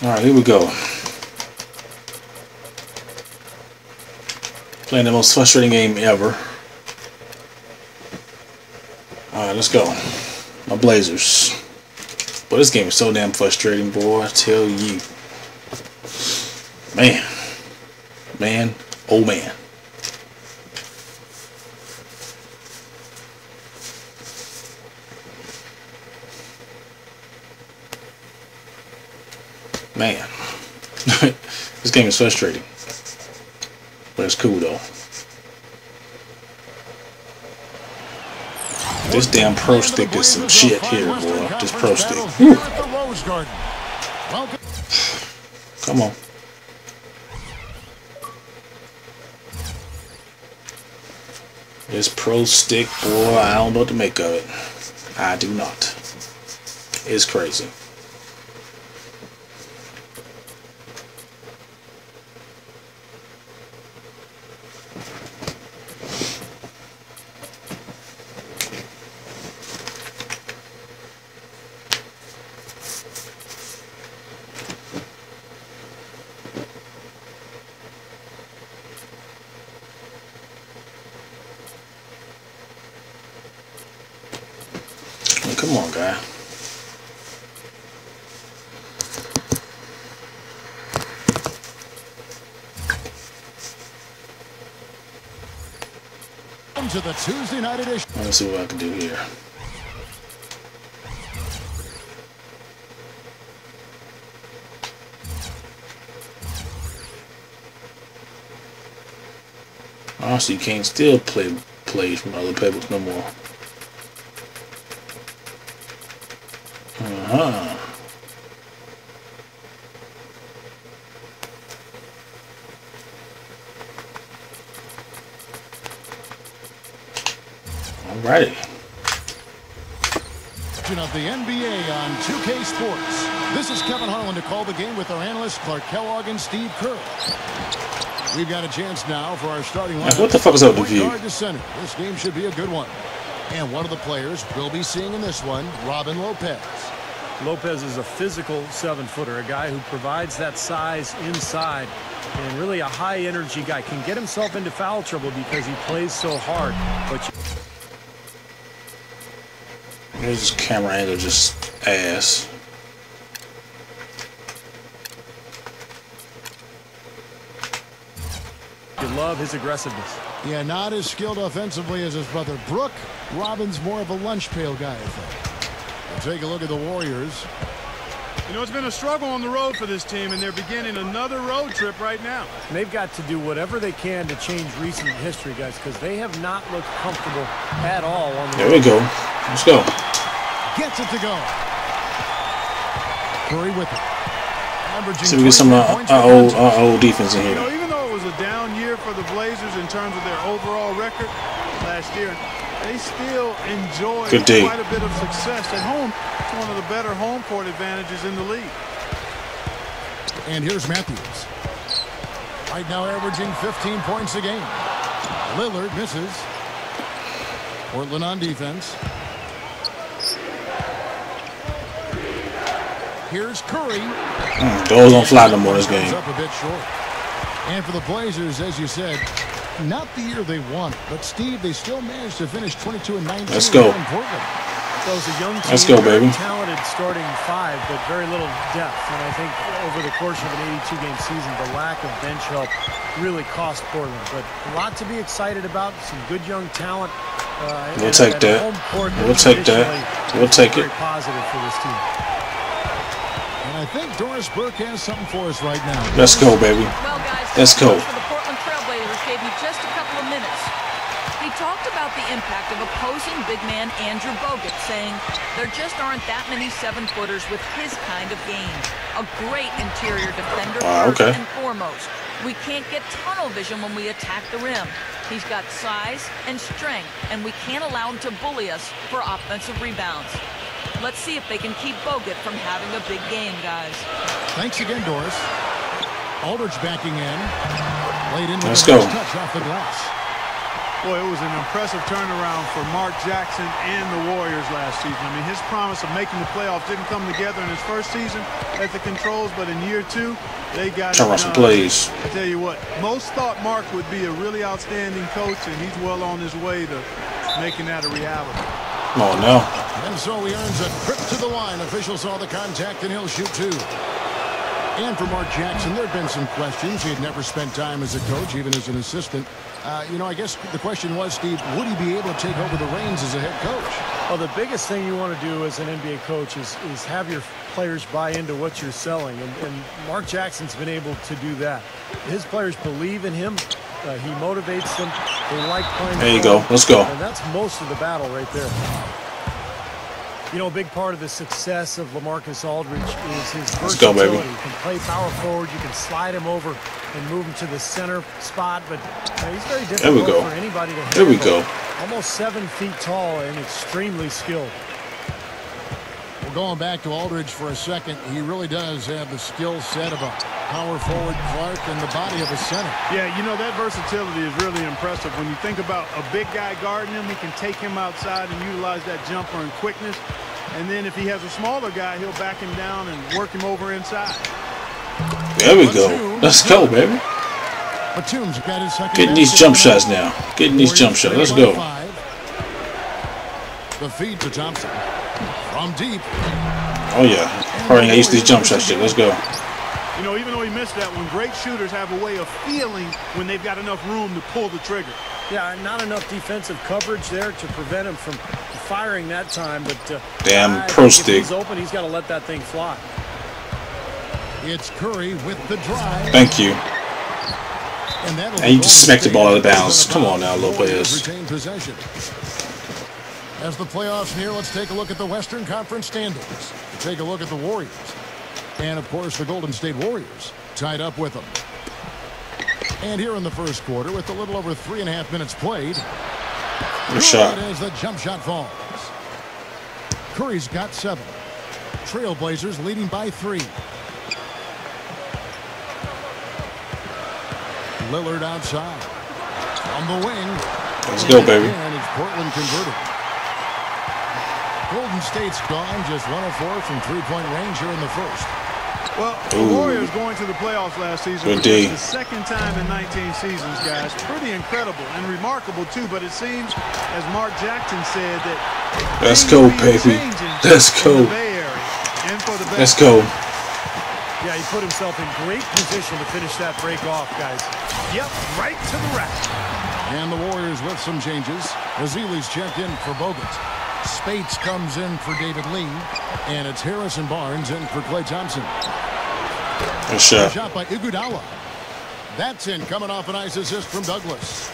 Alright, here we go. Playing the most frustrating game ever. Alright, let's go. My Blazers. But this game is so damn frustrating, boy, I tell you. Man. Man. Oh man. Man. This game is frustrating. But it's cool though. This damn pro stick is some shit here, boy. This pro stick. Whew. Come on. This pro stick, boy, I don't know what to make of it. I do not. It's crazy. Come on, guy. To the Tuesday night edition. Let's see what I can do here. Honestly, you can't still play plays from other playbooks no more. Alrighty. Of the NBA on 2K Sports. This is Kevin Harlan to call the game with our analysts Clark Kellogg and Steve Kerr. We've got a chance now for our starting lineup. What the fuck is up with you? This game should be a good one. And one of the players we'll be seeing in this one, Robin Lopez. Lopez is a physical 7-footer, a guy who provides that size inside, and really a high-energy guy. Can get himself into foul trouble because he plays so hard. But there's this camera angle, just ass. you love his aggressiveness. Yeah, not as skilled offensively as his brother Brook. Robin's more of a lunch pail guy, I think. Take a look at the Warriors. You know, it's been a struggle on the road for this team, and they're beginning another road trip right now. They've got to do whatever they can to change recent history, guys, because they have not looked comfortable at all on the road. There we go. Let's go. Gets it to go. Curry with it. See, we get some old defense in here. You know, even though it was a down year for the Blazers in terms of their overall record last year, they still enjoy quite a bit of success at home. It's one of the better home court advantages in the league. And here's Matthews. Right now averaging 15 points a game. Lillard misses. Portland on defense. Here's Curry. Those don't fly no more this game. Up a bit short. And for the Blazers, as you said, not the year they wanted, but Steve, they still managed to finish 22-19. Let's go. So it's a young team, let's go, baby. Talented starting five, but very little depth. And I think over the course of an 82-game season, the lack of bench help really cost Portland. But a lot to be excited about. Some good young talent. We'll take that. We'll take that. We'll take it. Very positive for this team. And I think Doris Burke has something for us right now. Let's go, baby. Well, guys, let's go. The Portland Trailblazers gave me just a couple of minutes. He talked about the impact of opposing big man Andrew Bogut, saying there just aren't that many 7-footers with his kind of game. A great interior defender first and foremost. We can't get tunnel vision when we attack the rim. He's got size and strength, and we can't allow him to bully us for offensive rebounds. Let's see if they can keep Bogut from having a big game, guys. Thanks again, Doris. Aldridge backing in. Laid in with Let's a go. touch off the glass. Boy, it was an impressive turnaround for Mark Jackson and the Warriors last season. I mean, his promise of making the playoffs didn't come together in his first season at the Controls, but in year 2, they got it done. Some plays. I tell you what, most thought Mark would be a really outstanding coach, and he's well on his way to making that a reality. Oh, no. And so he earns a trip to the line. Officials saw the contact, and he'll shoot 2. And for Mark Jackson, there have been some questions. He had never spent time as a coach, even as an assistant. You know, I guess the question was, Steve, would he be able to take over the reins as a head coach? Well, the biggest thing you want to do as an NBA coach is have your players buy into what you're selling. And Mark Jackson's been able to do that. His players believe in him. He motivates them. They like playing. There you go. Let's go. And that's most of the battle right there. You know, a big part of the success of LaMarcus Aldridge is his versatility. Let's go, baby. You can play power forward. You can slide him over and move him to the center spot. But he's very difficult for anybody to handle. There we go. Almost 7 feet tall and extremely skilled. Well, going back to Aldridge for a second, he really does have the skill set of a power forward Clark and the body of a center. Yeah, you know, that versatility is really impressive. When you think about a big guy guarding him, he can take him outside and utilize that jumper and quickness. And then if he has a smaller guy, he'll back him down and work him over inside. There we go. Let's go, baby. Batum's got his second. Getting these jump shots now. Getting these jump shots. Let's go. The feed to Thompson. From deep. Oh, yeah. Hurry, I used these jump shots shit. Let's go. You know, even though he missed that one, great shooters have a way of feeling when they've got enough room to pull the trigger. Yeah, not enough defensive coverage there to prevent him from firing that time. But damn pro stick. If he's open, he's got to let that thing fly. It's Curry with the drive. Thank you. And you just smacked the ball out of bounds. Come on now, Lopez. Retain possession. As the playoffs near, let's take a look at the Western Conference standings. Take a look at the Warriors. And, of course, the Golden State Warriors tied up with them. And here in the first quarter, with a little over 3.5 minutes played, good shot. As the jump shot falls. Curry's got 7. Trailblazers leading by 3. Lillard outside. On the wing. Let's go, baby. And it's Portland converted. Golden State's gone just 1 of 4 from 3-point range here in the first. Well, the Warriors going to the playoffs last season was the second time in 19 seasons, guys. Pretty incredible and remarkable, too. But it seems, as Mark Jackson said, that let's go, baby. Let's go. Let's go. Yeah, he put himself in great position to finish that break off, guys. Yep, right to the rack. And the Warriors with some changes. Azili's checked in for Bogut. Spates comes in for David Lee. And it's Harrison Barnes in for Klay Thompson. Good shot. Shot by Iguodala. That's in, coming off a nice assist from Douglas.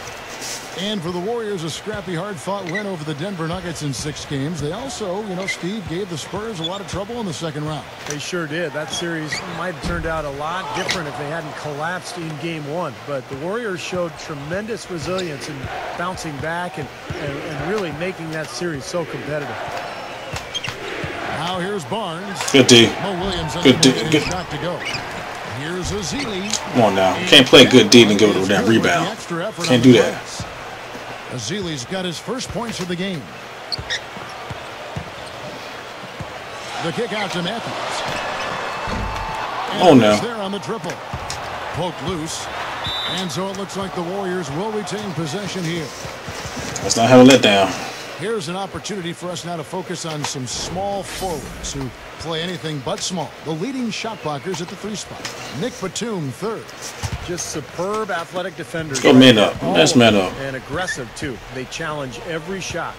And for the Warriors, a scrappy, hard-fought win over the Denver Nuggets in 6 games. They also, you know, Steve, gave the Spurs a lot of trouble in the second round. They sure did. That series might have turned out a lot different if they hadn't collapsed in Game 1. But the Warriors showed tremendous resilience in bouncing back and really making that series so competitive. Now here's Barnes. Good D. Mo Williams good D. Good shot to go. Here's Azili. Come on now. Can't play good D and give it a damn rebound. Can't do that. Azili's got his first points of the game. The kick out to Matthews. Oh no. There on the triple. Poked loose. And so it looks like the Warriors will retain possession here. Let's not have a letdown. Here's an opportunity for us now to focus on some small forwards who play anything but small. The leading shot blockers at the 3 spot. Nick Batum, 3rd. Just superb athletic defenders. Go man up. That's man up. And aggressive, too. They challenge every shot.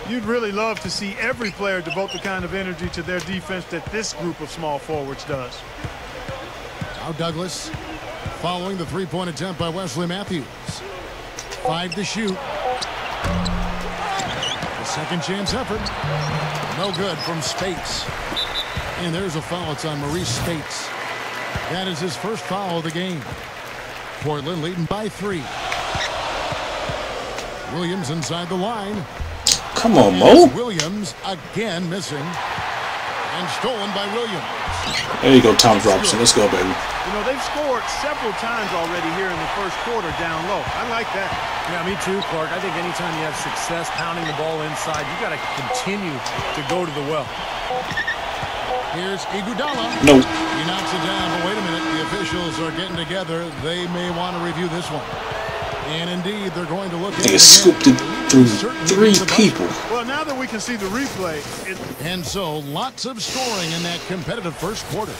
You'd really love to see every player devote the kind of energy to their defense that this group of small forwards does. Now Douglas following the 3-point attempt by Wesley Matthews. 5 to shoot. The second chance effort. No good from Spates. And there's a foul. It's on Maurice Spates. That is his first foul of the game. Portland leading by 3. Williams inside the line. Come on, Mo. Williams again missing. And stolen by Williams. There you go, Thomas Robinson. Let's go, baby. You know, they've scored several times already here in the first quarter down low. I like that. Yeah, me too, Clark. I think anytime you have success pounding the ball inside, you got to continue to go to the well. Here's Iguodala. No. He knocks it down, but wait a minute. The officials are getting together. They may want to review this one. And indeed, they're going to look at it. They scooped it through 3 people. Well, now that we can see the replay. And so, lots of scoring in that competitive first quarter.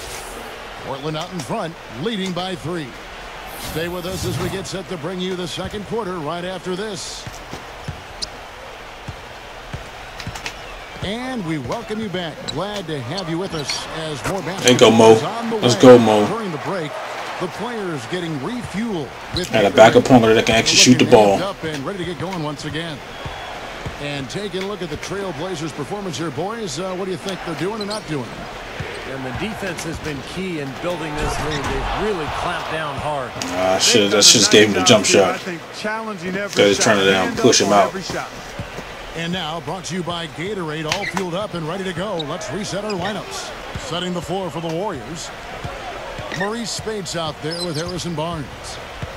Portland out in front, leading by 3. Stay with us as we get set to bring you the second quarter right after this. And we welcome you back. Glad to have you with us as more basketball. There you go, Mo. Let's go, Mo. During the break, the players getting refueled with and a backup point that can actually shoot the ball. Up and ready to get going once again. And taking a look at the Trailblazers' performance here, boys. What do you think they're doing or not doing? And the defense has been key in building this lead. They've really clamped down hard. I just gave him the jump shot. He's trying to push him out. And now, brought to you by Gatorade, all fueled up and ready to go. Let's reset our lineups. Setting the floor for the Warriors. Maurice Spade's out there with Harrison Barnes.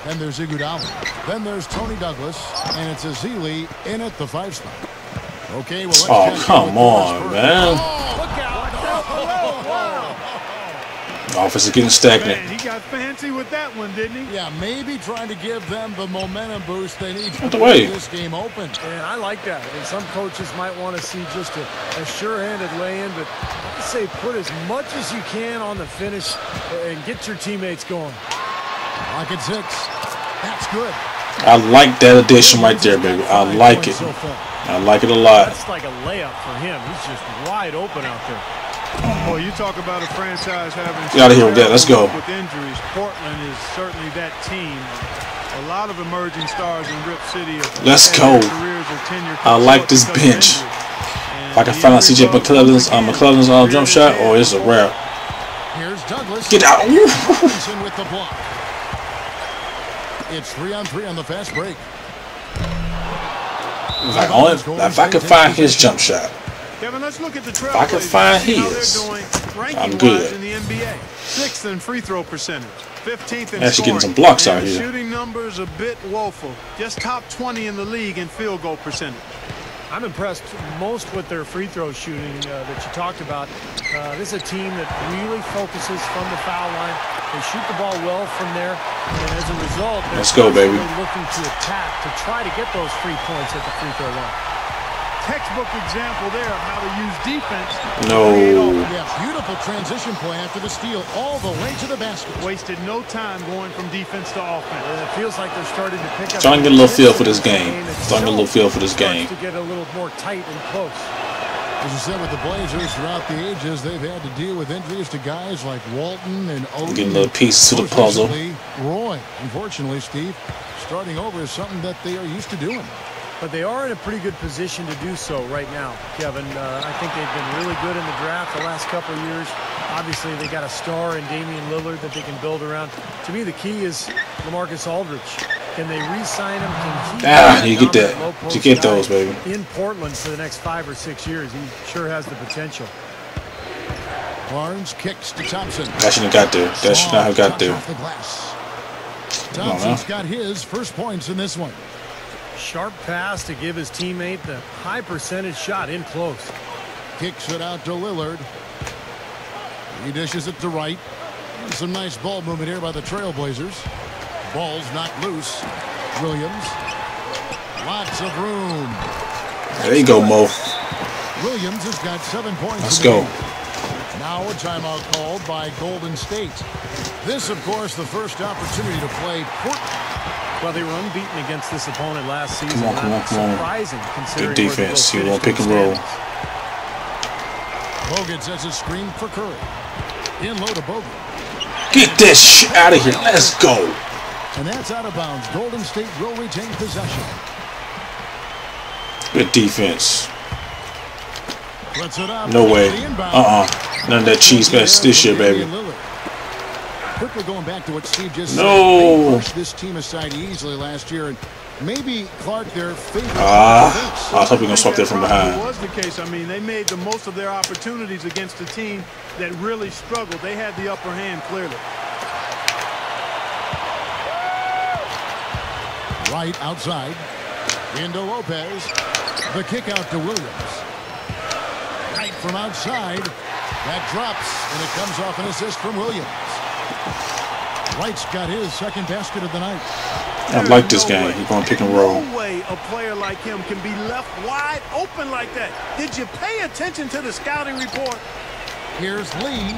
Then there's Iguodala. Then there's Tony Douglas. And it's Azili in at the 5 spot. Okay, well, let's come on, man. Oh, look out. Offense is getting stagnant. Man, he got fancy with that one, didn't he? Yeah, maybe trying to give them the momentum boost they need to Out the way. get this game open. And I like that. And some coaches might want to see just a sure-handed lay-in, but I say put as much as you can on the finish and get your teammates going. Lock at 6. That's good. I like that addition right there, baby. I like it. I like it a lot. That's like a layup for him. He's just wide open out there. Well, you talk about a franchise having Get out of here with that. Let's go. With injuries, Portland is certainly that team. A lot of emerging stars in Rip City. Let's go. I like this bench. If I can find out CJ McClellan's jump shot, or it's a wrap. Here's Douglas. Get out. Robinson with the block. It's 3-on-3 on the fast break. If I can find his jump shot. Kevin, let's look at the If I can find his, I'm good. In the NBA. 6th in free throw percentage, 15th in Actually getting scoring. some blocks out And here. Shooting numbers a bit woeful. Just top 20 in the league in field goal percentage. I'm impressed most with their free throw shooting that you talked about. This is a team that really focuses from the foul line. They shoot the ball well from there, and as a result, they're Let's go, baby. looking to attack to try to get those 3 points at the free throw line. Textbook example there of how to use defense. No. Yeah, beautiful transition play after the steal all the way to the basket. Wasted no time going from defense to offense. And it feels like they're starting to pick up. Starting to get a little feel for this game. Starting to get a little feel for this game. To get a little more tight and close. As you said with the Blazers throughout the ages, they've had to deal with injuries to guys like Walton and Odin. Getting little pieces to the puzzle. Roy, unfortunately, Steve, starting over is something that they are used to doing. But they are in a pretty good position to do so right now, Kevin. I think they've been really good in the draft the last couple of years. Obviously, they got a star in Damian Lillard that they can build around. To me, the key is LaMarcus Aldridge. Can they re-sign him? Can he you get that. You get those, baby. In Portland for the next 5 or 6 years, he sure has the potential. Barnes kicks to Thompson. That shouldn't have got there. That should not have got there. Off the glass. Thompson's got his first points in this one. Sharp pass to give his teammate the high percentage shot in close. Kicks it out to Lillard. He dishes it to Wright. Some nice ball movement here by the Trailblazers. Ball's knocked loose. Williams. Lots of room. There you go, Mo. Williams has got 7 points. Let's go. Now a timeout called by Golden State. This, of course, the first opportunity to play Portland. Well, they were unbeaten against this opponent last season. Come on. Surprising considering Good defense. You want pick and roll. Bogut sets a screen for Curry. In low to Bogut. Get this shit out of here. Let's go. And that's out of bounds. Golden State will retain possession. Good defense. Puts it up. No way. None of that cheese mess this year, baby. Quickly going back to what Steve just said. They pushed this team aside easily last year, and maybe Clark their favorite. I was hoping going to swap that from behind. Was the case. I mean, they made the most of their opportunities against a team that really struggled. They had the upper hand clearly. Right outside. Into Lopez. The kick out to Williams. Right from outside. That drops, and it comes off an assist from Williams. Wright's got his second basket of the night. I like this game. He's going pick and roll. No way a player like him can be left wide open like that. Did you pay attention to the scouting report? Here's Lee.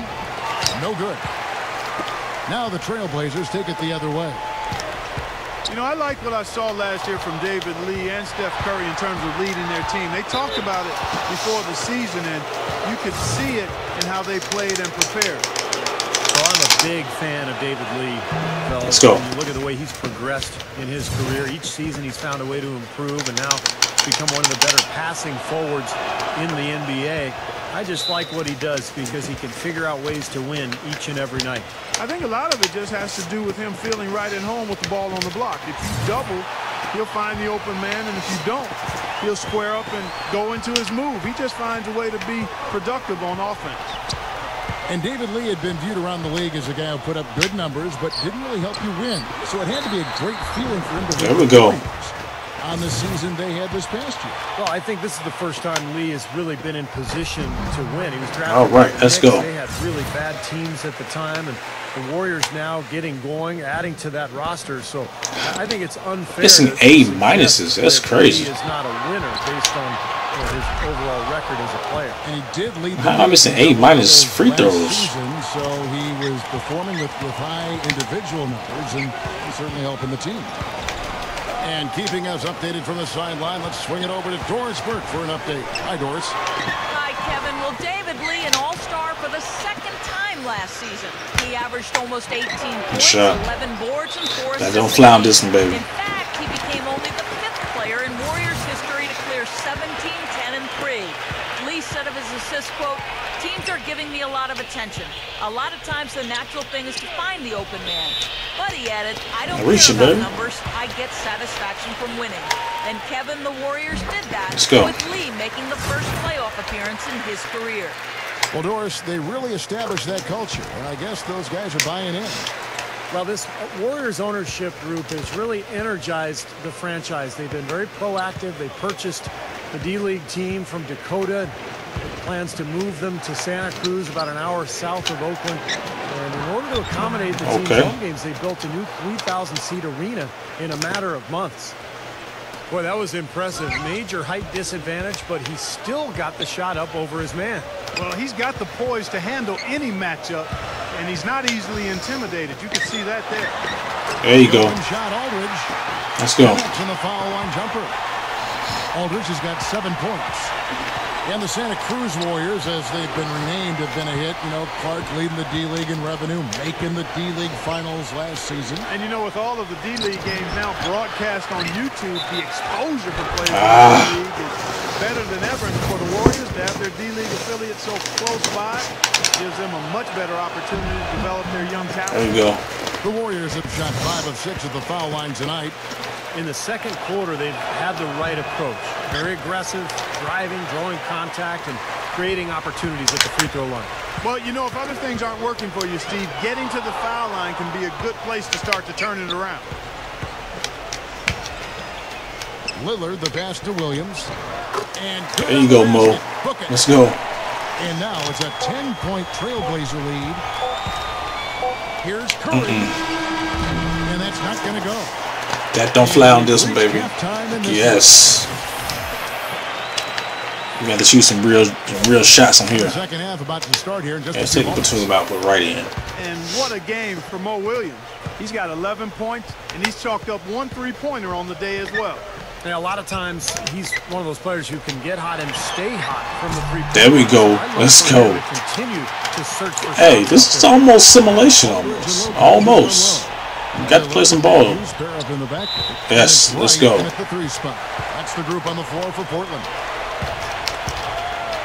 No good. Now the Trailblazers take it the other way. You know, I like what I saw last year from David Lee and Steph Curry in terms of leading their team. They talked about it before the season, and you could see it in how they played and prepared. So I'm a big fan of David Lee. Let's go. When you look at the way he's progressed in his career. Each season he's found a way to improve and now become one of the better passing forwards in the NBA. I just like what he does because he can figure out ways to win each and every night. I think a lot of it just has to do with him feeling right at home with the ball on the block. If you double, he'll find the open man, and if you don't, he'll square up and go into his move. He just finds a way to be productive on offense. And David Lee had been viewed around the league as a guy who put up good numbers but didn't really help you win. So it had to be a great feeling for him to There we go. On the season they had this past year. Well, I think this is the first time Lee has really been in position to win. He was drafted. All right, let's go. They had really bad teams at the time, and the Warriors now getting going, adding to that roster. So I think it's unfair. It's an A minuses. That's crazy. He is not a winner based on his overall record as a player. And he did lead. I'm missing A minus free throws. Season, so he was performing with high individual numbers and certainly helping the team. And keeping us updated from the sideline, let's swing it over to Doris Burke for an update. Hi, Doris. Hi, Kevin. Well, David Lee, an all-star for the second time last season. He averaged almost 18 points, 11 boards, and 4 assists. Now don't fly on this one, baby. In fact, he became only the 5th player in Warriors history to clear 17, 10, and 3. Lee said of his assist, quote, "Teams are giving me a lot of attention. A lot of times the natural thing is to find the open man." But he added, "I don't care about numbers. I get satisfaction from winning." And Kevin, the Warriors did that with Lee making the first playoff appearance in his career. Well, Doris, they really established that culture, and I guess those guys are buying in. Well, this Warriors ownership group has really energized the franchise. They've been very proactive. They purchased the D-League team from Dakota. Plans to move them to Santa Cruz, about an hour south of Oakland. And in order to accommodate the team's home games, they built a new 3,000-seat arena in a matter of months. Boy, that was impressive. Major height disadvantage, but he still got the shot up over his man. Well, he's got the poise to handle any matchup, and he's not easily intimidated. You can see that there. There you go. Shot Aldridge. Let's go. And the foul line jumper. Aldridge has got 7 points. And the Santa Cruz Warriors, as they've been renamed, have been a hit. You know, Clark leading the D-League in revenue, making the D-League finals last season. And, you know, with all of the D-League games now broadcast on YouTube, the exposure for players in the league is better than ever. And for the Warriors to have their D-League affiliate so close by gives them a much better opportunity to develop their young talent. There you go. The Warriors have shot 5 of 6 at the foul line tonight. In the second quarter, they've had the right approach. Very aggressive, driving, drawing contact, and creating opportunities at the free throw line. Well, you know, if other things aren't working for you, Steve, getting to the foul line can be a good place to start to turn it around. Lillard, the pass to Williams. And there you go, Mo. Let's go. And now it's a 10-point Trailblazer lead. Here's Curry. And that's not going to go. That don't fly on this one, baby. Yes. You got to shoot some real shots on here. The second half about to start here. Let's take it to about right in. And what a game for Mo Williams. He's got 11 points, and he's chalked up 1 3-pointer on the day as well. And a lot of times, he's one of those players who can get hot and stay hot from the three-point. There we go. Let's go. Continue to search for hey, this is almost simulation, almost. Almost. You got to play some ball. Yes, let's go. That's the group on the floor for Portland.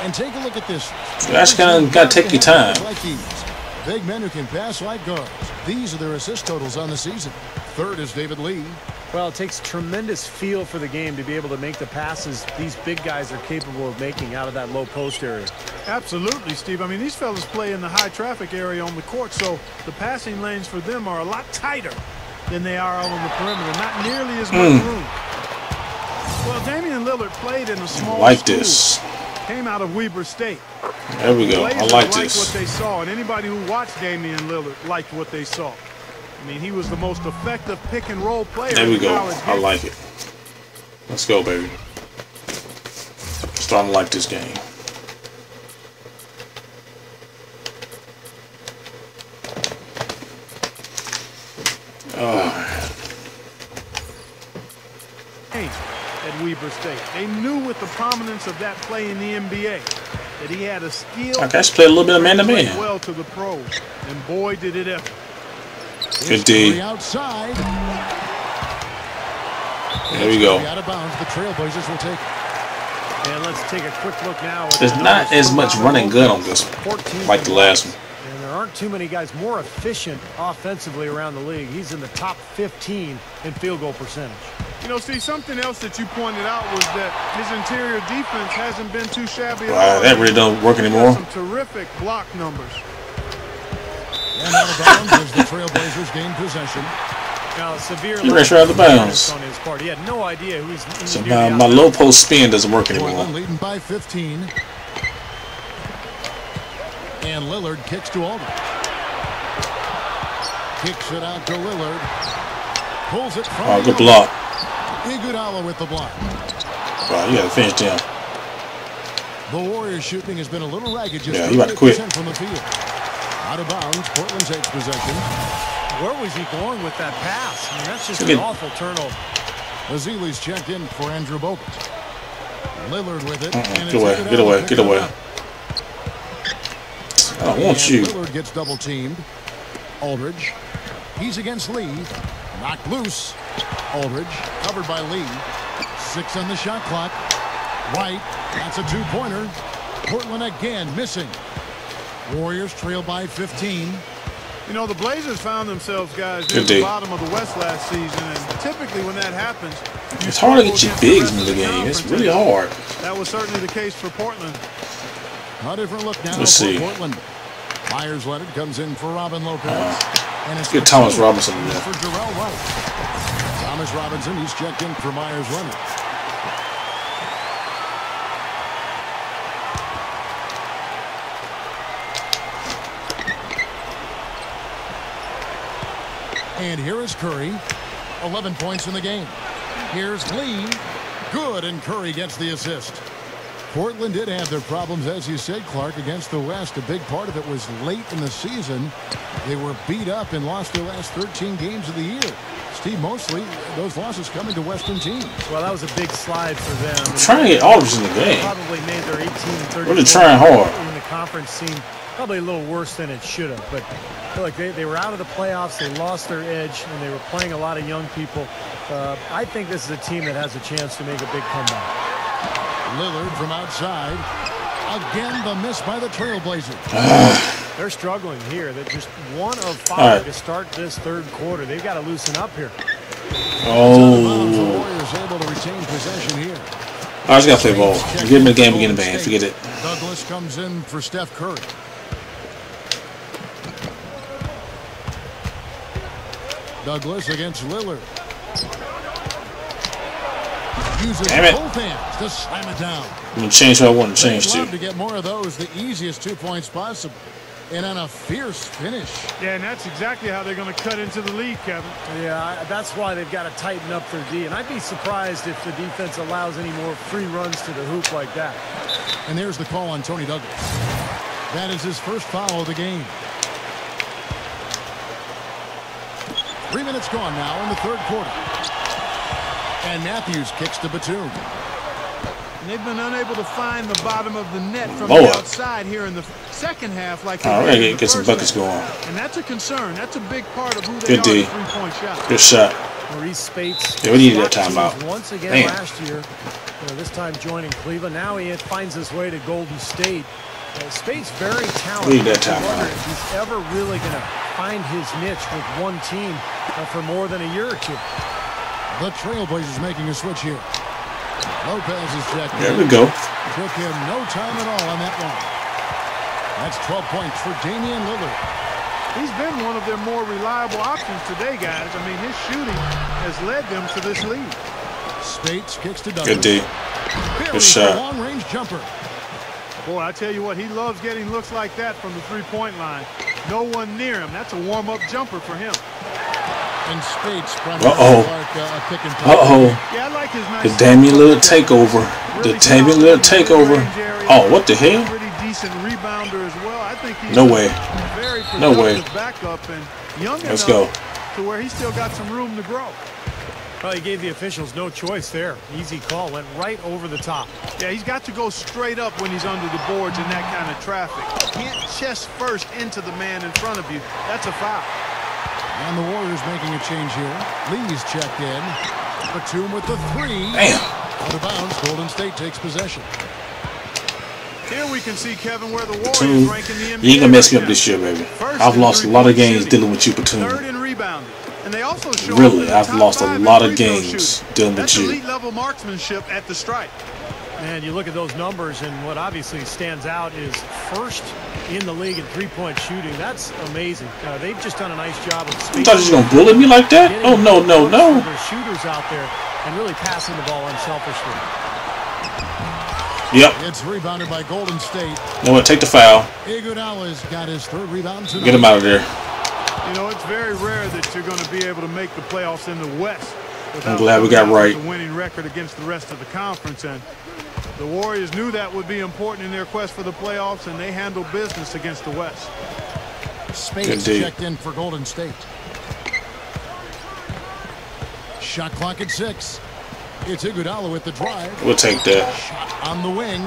And take a look at this. You actually got to take your time. Big men who can pass like guards. These are their assist totals on the season. Third is David Lee. Well, it takes tremendous feel for the game to be able to make the passes these big guys are capable of making out of that low post area. Absolutely, Steve. I mean, these fellas play in the high traffic area on the court, so the passing lanes for them are a lot tighter than they are out on the perimeter. Not nearly as much room. Well, Damian Lillard played in a small school. This. Came out of Weber State. There we go. I like this. What they saw, and anybody who watched Damian Lillard liked what they saw. I mean, he was the most effective pick and roll player. There we go. I like it. Let's go, baby. Starting to like this game. At Weber State, they knew with the prominence of that play in the NBA that he had a skill. I guess play a little bit of man-to-man. Well to the pros, and boy did it ever. Good D. Outside. There we go. Out of bounds. The Trailblazers will take it. And let's take a quick look now. There's not as much running good on this one, like the last one. And there aren't too many guys more efficient offensively around the league. He's in the top 15 in field goal percentage. You know, see, something else that you pointed out was that his interior defense hasn't been too shabby. Wow, that really don't work anymore. Some terrific block numbers. And out of bounds as the Trailblazers gain possession. Now, severe out of bounds. On his part. He had no idea who he's So my low post spin doesn't work anymore. Leading by 15. And Lillard kicks to Aldridge. Kicks it out to Lillard. Pulls it from good block. Iguodala with the block. Wow, you gotta finish him. The Warriors shooting has been a little ragged. Just he about to quit. From the field. Out of bounds. Portland takes possession. Where was he going with that pass? I mean, that's just an awful turnover. Azili's checked in for Andrew Bogut. Lillard with it. Get away, get away, get away. I don't want you. Lillard gets double teamed. Aldridge. He's against Lee. Knocked loose. Aldridge covered by Lee. 6 on the shot clock. White. That's a two-pointer. Portland again missing. Warriors trail by 15. You know, the Blazers found themselves, guys, near the bottom of the West last season, and typically when that happens, it's hard to get your bigs in the game. It's really hard. That was certainly the case for Portland. A different look now. Let's see. Portland. Myers Leonard comes in for Robin Lopez. And it's good Thomas Robinson in there. For Jarrell White. Thomas Robinson, he's checked in for Myers Leonard. And here is Curry. 11 points in the game. Here's Lee. Good, and Curry gets the assist. Portland did have their problems, as you said, Clark, against the West. A big part of it was late in the season. They were beat up and lost their last 13 games of the year. Steve, mostly those losses coming to Western teams. Well, that was a big slide for them. I'm trying to get Aldridge in the game. Probably made their 18 and 30. Really trying hard. In the conference seemed probably a little worse than it should have. But I feel like they were out of the playoffs. They lost their edge, and they were playing a lot of young people. I think this is a team that has a chance to make a big comeback. Lillard from outside. Again, the miss by the Trailblazers. They're struggling here. They're just 1 of 5 to start this third quarter. They've got to loosen up here. Oh. The Warriors able to retain possession here. I just got to play ball. Give him the game again, man. Forget it. Douglas comes in for Steph Curry. Douglas against Lillard. Uses both hands to slam it down. I'm going to change what I want to change to. Love to get more of those, the easiest 2 points possible. And on a fierce finish. Yeah, and that's exactly how they're going to cut into the lead, Kevin. Yeah, that's why they've got to tighten up their D. And I'd be surprised if the defense allows any more free runs to the hoop like that. And there's the call on Tony Douglas. That is his first foul of the game. 3 minutes gone now in the third quarter. And Matthews kicks to Batum. And they've been unable to find the bottom of the net from the outside here in the second half. Like they did get some buckets going. And that's a concern. That's a big part of who they are. Good D. Three-point shot. Good shot. Maurice Spates. Yeah, we needed that timeout. Once again last year. This time joining Cleveland. Now he finds his way to Golden State. Spade's very talented. Leave that time I wonder if he's ever really going to find his niche with one team for more than a year or two. The Trailblazers making a switch here. Lopez is checked. There we go. Took him no time at all on that one. That's 12 points for Damian Lillard. He's been one of their more reliable options today, guys. I mean, his shooting has led them to this lead. Spates kicks to Douglas. Good D. Good shot. Long-range jumper. Boy, I tell you what, he loves getting looks like that from the three-point line. No one near him. That's a warm-up jumper for him. And Spates pick and Yeah, I like his nice. The Damian Lillard takeover. The Damian Lillard takeover. Oh, what the hell? Pretty decent rebounder as well. I think he's no way. Very no way. Backup and young Let's enough go. to where he's still got some room to grow. Well, he gave the officials no choice there. Easy call. Went right over the top. Yeah, he's got to go straight up when he's under the boards in that kind of traffic. Can't chest first into the man in front of you. That's a foul. And the Warriors making a change here. Lee's checked in. Batum with the three. Damn. Out of bounds. Golden State takes possession. Here we can see, Kevin, where the Warriors rank in the NBA. You ain't gonna mess me up this year, baby. I've lost a lot of games dealing with you, Batum. Third in rebounding. And they also show really, I've lost a lot of games dealing with you. Elite level marksmanship at the stripe. And you look at those numbers, and what obviously stands out is first in the league in three-point shooting. That's amazing. They've just done a nice job of speaking. You thought you was gonna bully me like that? Oh no. Their shooters out there and really passing the ball unselfishly. Yep. It's rebounded by Golden State. You know what? Take the foul. Iguodala's got his third rebound tonight. Get him out of there. You know, it's very rare that you're going to be able to make the playoffs in the West. I'm glad we got right. The winning record against the rest of the conference, and the Warriors knew that would be important in their quest for the playoffs, and they handled business against the West. Space checked in for Golden State. Shot clock at 6. It's Iguodala with the drive. We'll take that. Shot on the wing.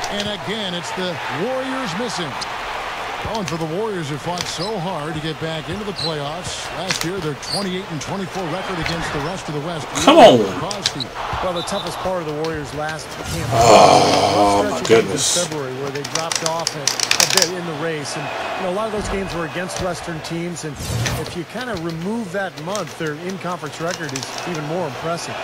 And again, it's the Warriors missing. Going for the Warriors who fought so hard to get back into the playoffs. Last year, their 28-24 record against the rest of the West. Come on. Well, the toughest part of the Warriors' last campaign. Oh, my goodness. February, where they dropped off a bit in the race. And you know, a lot of those games were against Western teams. And if you kind of remove that month, their in-conference record is even more impressive.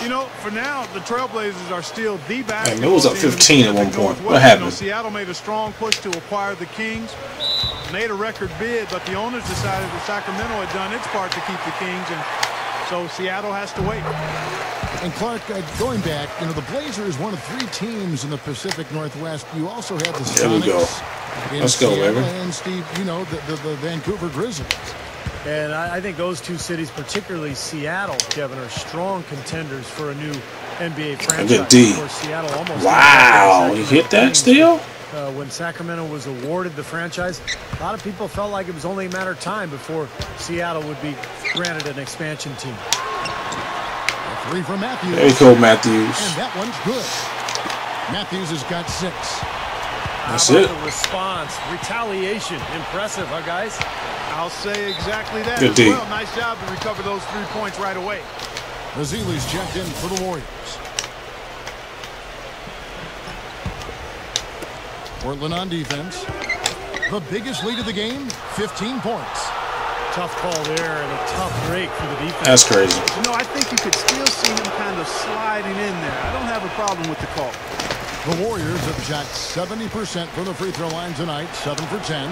You know, for now, the Trailblazers are still the best. And it was up 15 at one point. What happened? You know, Seattle made a strong push to acquire the Kings, made a record bid, but the owners decided that Sacramento had done its part to keep the Kings, and so Seattle has to wait. And Clark, going back, you know, the Blazers, one of 3 teams in the Pacific Northwest. You also have the Sonics. There we go. Let's go, baby. And Steve, you know, the Vancouver Grizzlies. And I think those two cities, particularly Seattle, Kevin, are strong contenders for a new NBA franchise. Good D. Of course, Seattle almost wow, you hit that still? When Sacramento was awarded the franchise, a lot of people felt like it was only a matter of time before Seattle would be granted an expansion team. A 3 from Matthews. There you go, Matthews. And that one's good. Matthews has got 6. That's it. The response, retaliation, impressive, huh, guys? I'll say exactly that Good as well. Nice job to recover those 3 points right away. Mazzili's checked in for the Warriors. Portland on defense. The biggest lead of the game, 15 points. Tough call there and a tough break for the defense. That's crazy. You know, I think you could still see him kind of sliding in there. I don't have a problem with the call. The Warriors have shot 70% from the free throw line tonight, 7 for 10.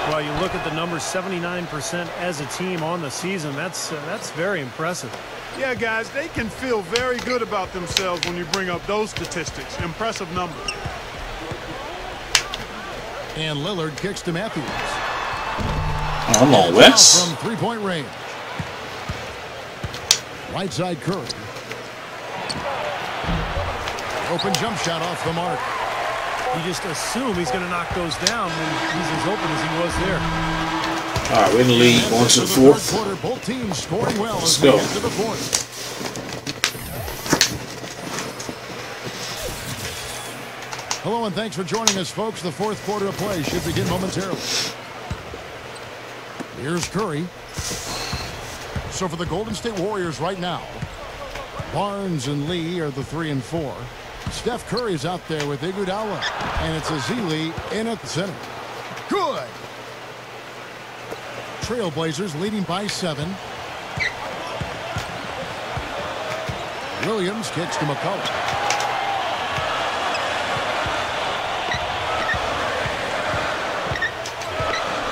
Well, you look at the numbers, 79% as a team on the season. That's very impressive. Yeah, guys, they can feel very good about themselves when you bring up those statistics. Impressive numbers. And Lillard kicks to Matthews. Come on, Wes. From three-point range. Right side Curry. Open jump shot off the mark. You just assume he's going to knock those down when he's as open as he was there. All right, we're in the lead. On to the fourth. Quarter, both teams scoring well. Let's go. To the fourth. Hello and thanks for joining us, folks. The fourth quarter of play should begin momentarily. Here's Curry. So for the Golden State Warriors right now, Barnes and Lee are the 3 and 4. Steph Curry's out there with Iguodala, and it's Ezeli in at the center. Good. Trailblazers leading by 7. Williams kicks to McCullough.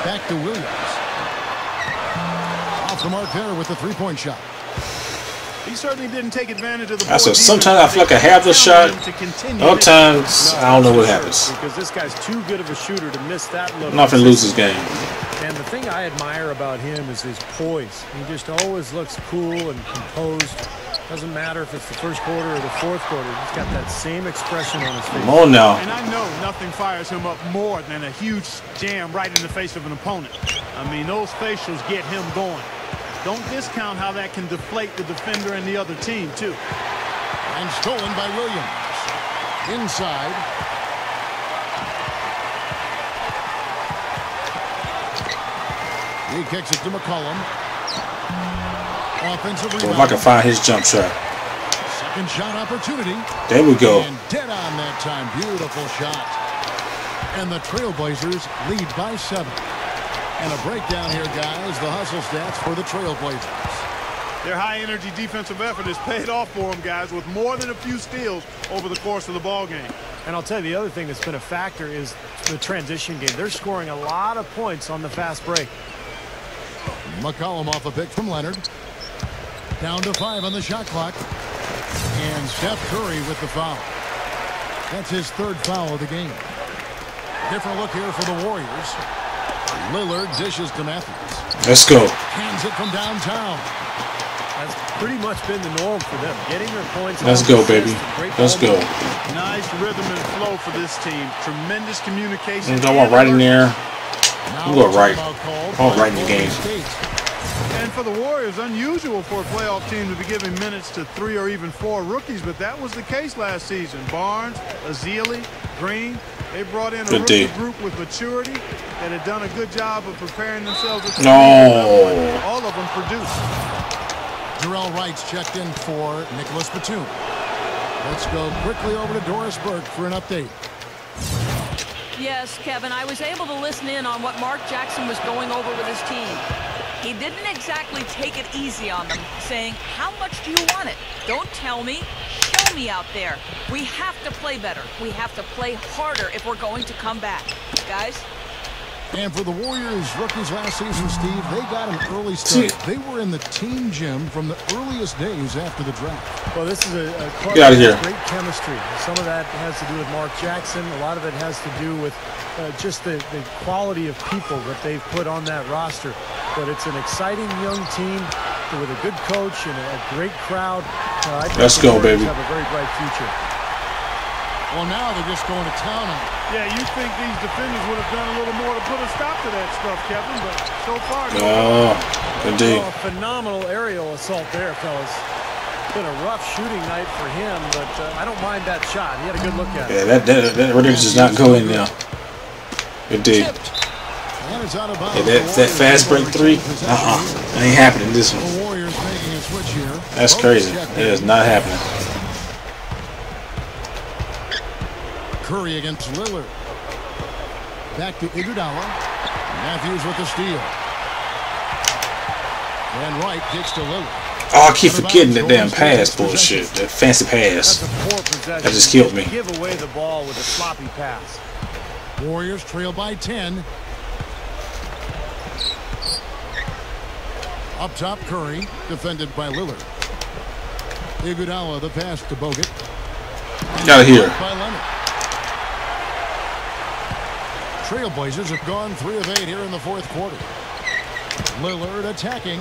Back to Williams. Off the mark there with the three-point shot. He certainly didn't take advantage of the I said sometimes I feel like I have the shot. Other times I don't know what happens. Because this guy's too good of a shooter to miss that look. I'm not gonna lose this game. And the thing I admire about him is his poise. He just always looks cool and composed. Doesn't matter if it's the first quarter or the fourth quarter. He's got that same expression on his face. Come on now. And I know nothing fires him up more than a huge jam right in the face of an opponent. I mean, those facials get him going. Don't discount how that can deflate the defender and the other team, too. And stolen by Williams. Inside. He kicks it to McCollum. Offensive rebound. If I can find his jump shot. Second shot opportunity. There we go. And dead on that time. Beautiful shot. And the Trailblazers lead by 7. And a breakdown here, guys. The hustle stats for the Trailblazers. Their high-energy defensive effort has paid off for them, guys, with more than a few steals over the course of the ball game. And I'll tell you, the other thing that's been a factor is the transition game. They're scoring a lot of points on the fast break. McCollum off a pick from Leonard. Down to 5 on the shot clock. And Steph Curry with the foul. That's his 3rd foul of the game. Different look here for the Warriors. Lillard dishes to Matthews. Let's go. Hands it from downtown. That's pretty much been the norm for them. Getting their points. Let's go, baby. Let's go. Nice rhythm and flow for this team. Tremendous communication. I want right in there. I'm going right. I want right in the game. And for the Warriors, unusual for a playoff team to be giving minutes to 3 or even 4 rookies, but that was the case last season. Barnes, Ezeli, Green, they brought in a rookie group with maturity that had done a good job of preparing themselves. No. All of them produced. Jarrell Wright's checked in for Nicholas Batum. Let's go quickly over to Doris Burke for an update. Yes, Kevin, I was able to listen in on what Mark Jackson was going over with his team. He didn't exactly take it easy on them, saying, how much do you want it? Don't tell me. Show me out there. We have to play better. We have to play harder if we're going to come back. Guys? And for the Warriors rookies last season, Steve, they got an early start. They were in the team gym from the earliest days after the draft. Well, this is a club Get out of that here. has great chemistry. Some of that has to do with Mark Jackson. A lot of it has to do with just the quality of people that they've put on that roster. But it's an exciting young team with a good coach and a great crowd. I think Let's go, baby. Have a very bright future. Well, now they're just going to town on it. Yeah, you think these defenders would have done a little more to put a stop to that stuff, Kevin, but so far, Oh, indeed. Well, a phenomenal aerial assault there, fellas. Been a rough shooting night for him, but I don't mind that shot. He had a good look at it. Yeah, that Rodriguez does not go in now. Indeed. Yeah, that fast break 3, that ain't happening this one. The Warriors making a switch here. That's crazy. It is not happening. Curry against Lillard. Back to Iguodala. Matthews with the steal. And Wright kicks to Lillard. Oh, I keep forgetting that damn pass bullshit. That fancy pass. That's a poor possession. That just killed me. Give away the ball with a sloppy pass. Warriors trail by 10. Up top, Curry, defended by Lillard. Iguodala, the pass to Bogut. Out of here. By Leonard. Trailblazers have gone 3 of 8 here in the 4th quarter. Lillard attacking.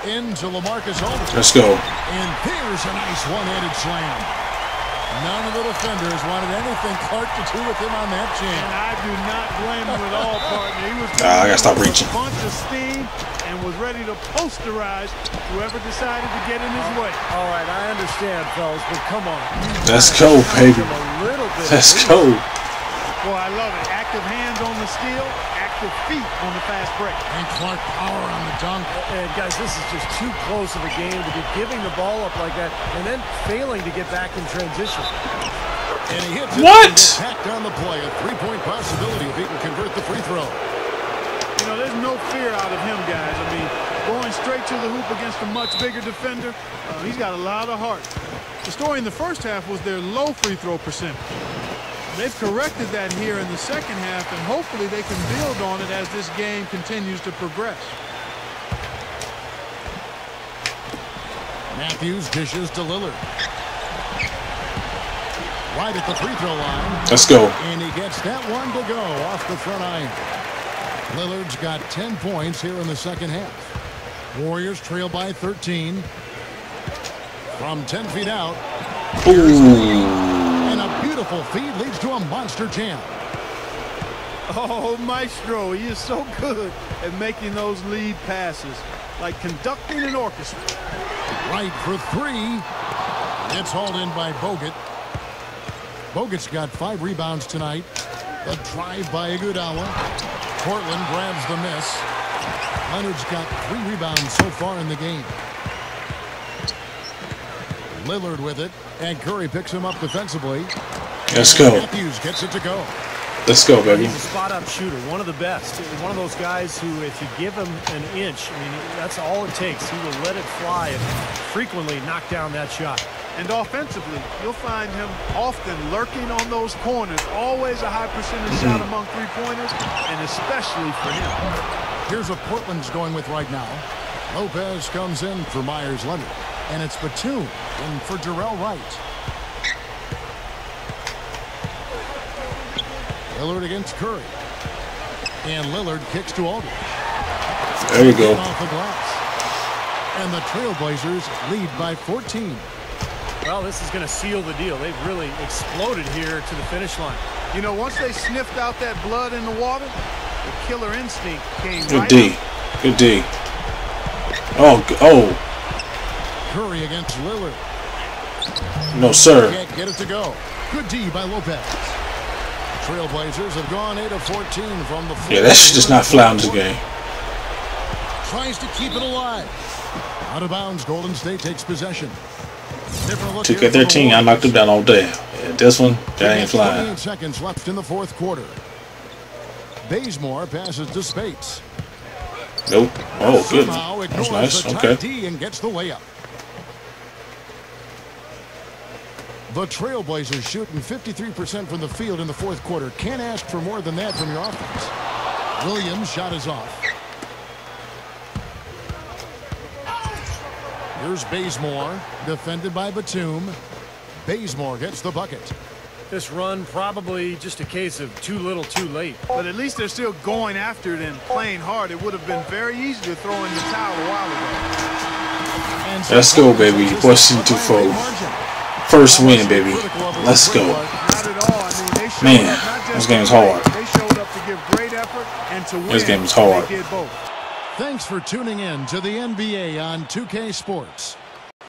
Into LaMarcus Aldridge. Let's go. And there's a nice one-handed slam. None of the defenders wanted anything Clark to do with him on that jam. And I do not blame him at all, partner. He was I gotta stop reaching. a bunch of steam and was ready to posterize whoever decided to get in his way. All right, I understand, fellas, but come on. Let's go, baby. Let's go. Well, I love it. Active hands on the steal, active active feet on the fast break. And Clark power on the dunk. And guys, this is just too close of a game to be giving the ball up like that and then failing to get back in transition. And he hits it. What? Tacked on the play. A three-point possibility if he can convert the free throw. You know, there's no fear out of him, guys. I mean, going straight to the hoop against a much bigger defender, he's got a lot of heart. The story in the first half was their low free throw percentage. They've corrected that here in the second half, and hopefully they can build on it as this game continues to progress. Matthews dishes to Lillard. Right at the free throw line. Let's go. And he gets that one to go off the front iron. Lillard's got 10 points here in the second half. Warriors trail by 13. From 10 feet out. And a beautiful feed leads to a monster jam. Oh, Maestro, he is so good at making those lead passes, like conducting an orchestra. Right for three. It's hauled in by Bogut. Bogut's got 5 rebounds tonight. A drive by Iguodala. Portland grabs the miss. Leonard's got 3 rebounds so far in the game. Lillard with it, and Curry picks him up defensively. Let's go. Matthews gets it to go. Let's go, baby. He's a spot-up shooter, one of the best. One of those guys who, if you give him an inch, I mean, that's all it takes. He will let it fly and frequently knock down that shot. And offensively, you'll find him often lurking on those corners. Always a high percentage shot among three-pointers, and especially for him. Here's what Portland's going with right now. Lopez comes in for Myers Leonard. And it's Batum in for Jarrell Wright. Lillard against Curry. And Lillard kicks to Aldridge. There you go. Off the glass. And the Trailblazers lead by 14. Well, this is going to seal the deal. They've really exploded here to the finish line. You know, once they sniffed out that blood in the water, the killer instinct came Good right D. out. Good D. Oh. Curry against Lillard. No, sir. Can't get it to go. Good D by Lopez. Trailblazers have gone 8 of 14 from the floor. Yeah, that shit just not fly in this game. Tries to keep it alive. Out of bounds, Golden State takes possession. 2K13, I knocked him down all day. Yeah, this one, that ain't flying. 28 seconds left in the fourth quarter. Bazemore passes to Spates. Nope. Oh, good. Somehow That's ignores nice. the Okay. tight D and gets the layup. The Trailblazers shooting 53% from the field in the fourth quarter. Can't ask for more than that from your offense. Williams' shot is off. Here's Bazemore, defended by Batum. Bazemore gets the bucket. This run probably just a case of too little too late. But at least they're still going after it and playing hard. It would have been very easy to throw in the towel a while ago. Let's go, baby. Washington 2-4. First win, baby. Let's go. Not at all. I mean, they showed Man, up not just this game is to play, hard. They showed up to give great effort and to win. This game is hard. They did both. Thanks for tuning in to the NBA on 2K Sports.